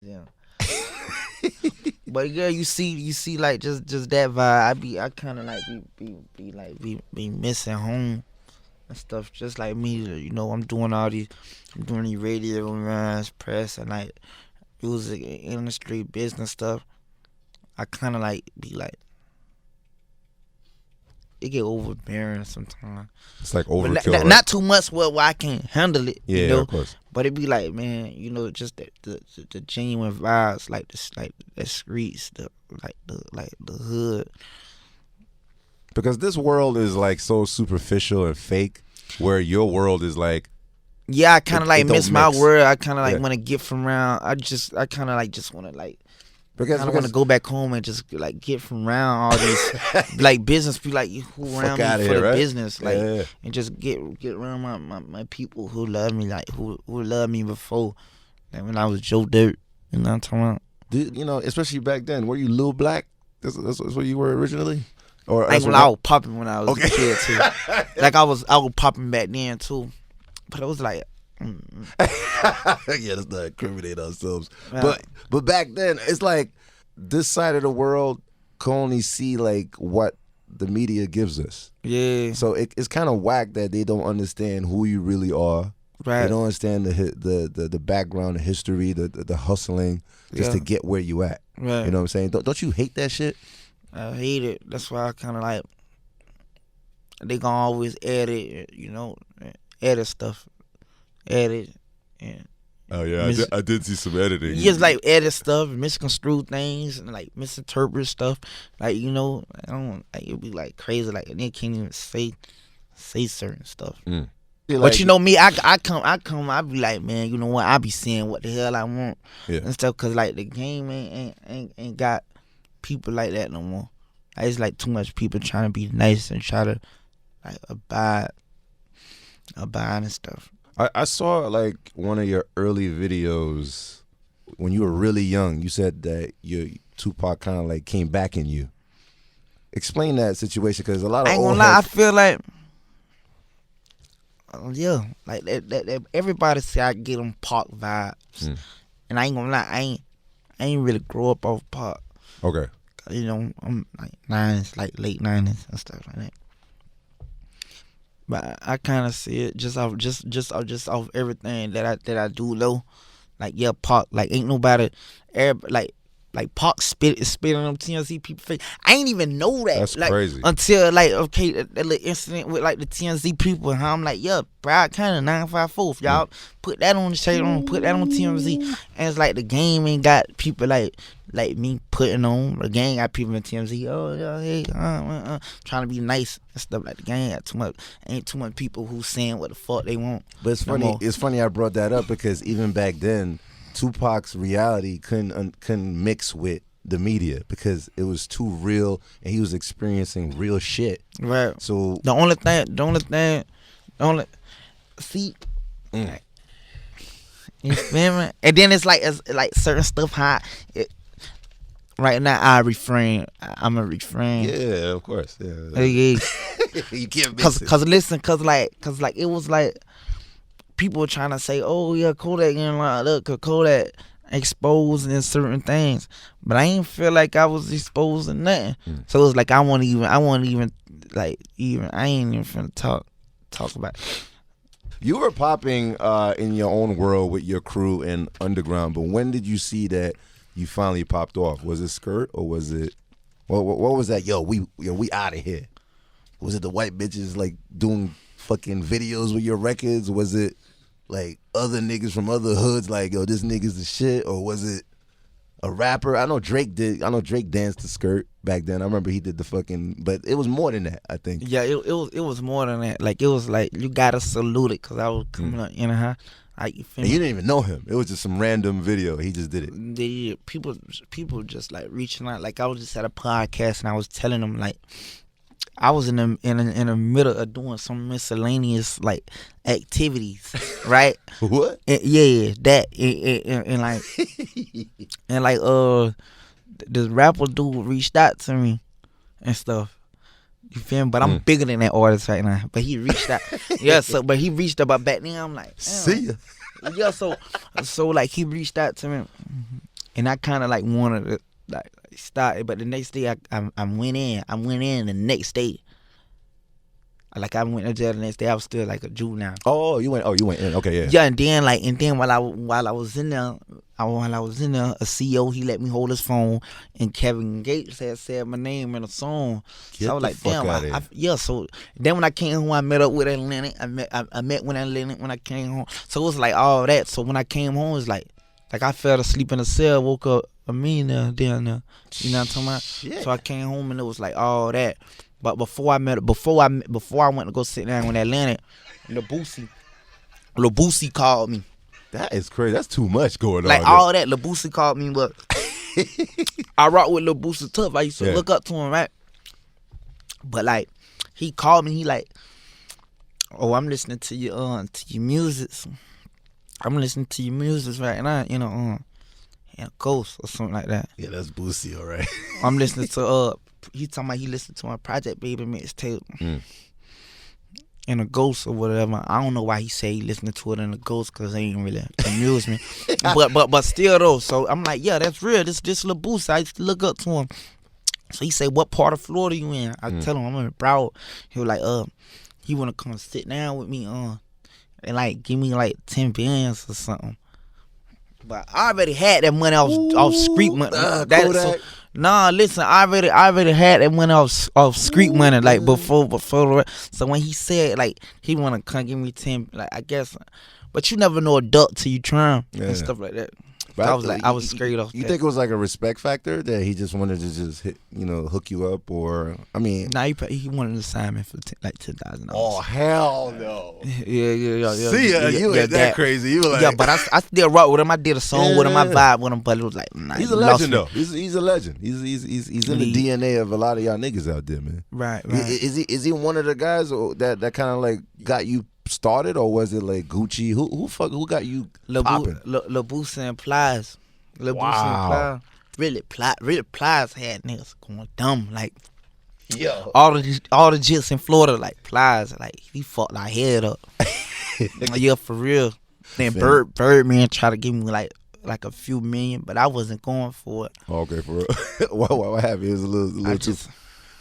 Yeah. But yeah, you see, like just that vibe. I kind of like be missing home and stuff. Just like me, I'm doing these radio runs, press, and like music industry, business stuff. I kind of like be like it get overbearing sometimes. It's like But overkill, right? not too much where I can't handle it. Yeah, you know? of course. But it be like, man, just the genuine vibes, like the streets, the hood. Because this world is like so superficial and fake, where your world is like Yeah, I kind of like it don't miss my mix. world. I kind of like Yeah. want to get from around. I kind of like just want to like. because I don't want to go back home and just like get from around all these like business people like who around Fuck outta me for here, the right? business like Yeah. and just get around my people who love me like who loved me before like when I was Joe Dirt. You know what I'm talking about? Especially back then, were you Lil Black? That's what you were originally, or I ain't gonna lie, I was popping when I was a kid too. Like I was popping back then too, but it was like. yeah, let's not incriminate ourselves. Yeah. But back then, it's like this side of the world can only see like what the media gives us. Yeah, So it's kind of whack that they don't understand who you really are. right. They don't understand the background, the history, the hustling, just to Yeah. get where you at. Right. You know what I'm saying? Don't you hate that shit? I hate it. That's why I kind of like they gonna always edit, edit stuff, edit, and Oh yeah, Mis- I did see some editing. you just like edit stuff, misconstrue things, and like misinterpret stuff. Like I don't like it'd be like crazy. Like and they can't even say certain stuff. But me, I be like, man, you know what? I be saying what the hell I want Yeah. and stuff, cause like the game ain't got people like that no more. Like, it's like too much people trying to be nice and try to like abide and stuff. I saw like one of your early videos when you were really young. You said that your Tupac kind of like came back in you. Explain that situation, because a lot of I ain't old gonna lie, I heads- feel like like that everybody say I get them Pac vibes, and I ain't gonna lie, I ain't really grow up off Pac. Okay. I'm like late 90s and stuff like that. But I kind of see it just off everything that I do though. Like yeah, Pac, like ain't nobody, like Pac spit on them TNZ people face. I ain't even know that. That's like, crazy. Until like that little incident with like the TNZ people, and how I'm like, yeah, bro, I kind of 954. If y'all put that on the shade on, put that on TMZ, and it's like the game ain't got people like me putting on. The gang got people in TMZ. Oh yeah, hey, trying to be nice and stuff. Like the gang got ain't too much people who saying what the fuck they want. But it's no funny. more. It's funny I brought that up because even back then, Tupac's reality couldn't mix with the media because it was too real, and he was experiencing real shit. Right. So The only see. You feel me? And then it's like certain stuff. Right now I refrain. I'm a refrain. yeah, of course, yeah. Yeah. You can't mix it. Cause it was like people were trying to say, oh yeah, Kodak getting locked up, 'cause Kodak exposing certain things, but I ain't feel like I was exposing nothing. So it was like I ain't even finna talk about it. You were popping in your own world with your crew and underground, but when did you see that you finally popped off? Was it Skirt, or was it what was that? We out of here. Was it the white bitches like doing fucking videos with your records? Was it like other niggas from other hoods like, yo, this nigga's the shit? Or was it a rapper? I know Drake danced to Skirt back then. I remember he did the fucking, but it was more than that, I think. Yeah, it was more than that. Like it was like you gotta salute it, cause I was coming up in her. Like you feel And me? you didn't even know him. It was just some random video. He just did it. People just like reaching out. Like I was just at a podcast and I was telling them like I was in the middle of doing some miscellaneous like activities, right? What? Yeah, that and like this rapper dude reached out to me and stuff. You feel me? But I'm bigger than that artist right now. But he reached out. Yeah, but he reached out. But back then I'm like, damn. See ya. Yeah, so like he reached out to me and I kind of like wanted to like start it, but the next day I went in. I went in the next day. Like I went to jail the next day. I was still like a juvenile. Oh, you went in. Okay, yeah. Yeah, and then while I was in there, a CEO, he let me hold his phone, and Kevin Gates had said my name in a song. So I was like, damn, yeah. So then when I came home, I met up with Atlantic. I met with Atlantic when I came home. So it was like all that. So when I came home, it's like I fell asleep in a cell, woke up a millionaire down there. You know what I'm talking about? Shit. So I came home and it was like all that. But before I went to go sit down with Atlantic, Lil Boosie called me. That is crazy. That's too much going on. Like all that, Lil Boosie called me, but I rock with Lil Boosie tough. I used to look up to him, right? But like, he called me. He like, oh, I'm listening to your music. I'm listening to your music right now. You know, Ghost or something like that. Yeah, that's Boosie, all right. I'm listening to he talking about he listened to my Project Baby mixtape in a Ghost or whatever. I don't know why he say he listening to it in a Ghost, because it ain't really amuse me. but still though, so I'm like, yeah, that's real. This Lil Boosie, I used to look up to him. So he say, what part of Florida you in? I tell him I'm in Broward. He was like, he wanna come sit down with me and like give me like 10 billions or something. But I already had that money off street money. Listen, I already had that money off street money, like before. So when he said like he wanna come give me 10, like I guess, but you never know a duck till you try him and stuff like that. I was like, I was scared off. You think it was like a respect factor that he just wanted to just hit, hook you up, or I mean? Nah, he wanted an assignment for like $10,000. Oh hell no! Yeah. See ya, you ain't that crazy. You were like, yeah, but I still rock with him. I did a song with him. I vibe with him, but it was like, nah, he's a legend though. He's a legend. He's in the DNA of a lot of y'all niggas out there, man. Right. Is he one of the guys that kind of like got you started, or was it like Gucci? Who got you popping? Lil Boosie and Plies. Lil Boosie and Plies. Really Plies had niggas going dumb. Like, yo, all the jits in Florida, like Plies, like he fucked our head up. Yeah, for real. Then Birdman tried to give me like a few million, but I wasn't going for it. Okay, for real. What happened? It was a little too.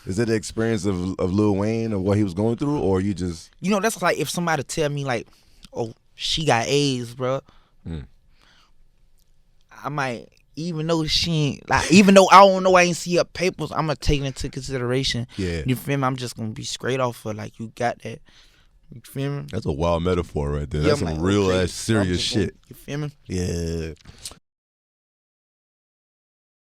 Is it the experience of Lil Wayne or what he was going through, or you just? That's like if somebody tell me like, oh, she got AIDS, bro. I might, even though she ain't, like, even though I don't know, I ain't see her papers, I'm gonna take it into consideration. Yeah. You feel me? I'm just gonna be straight off her, like, you got that. You feel me? That's a wild metaphor right there. Yeah, that's some real ass serious shit. You feel me? Yeah.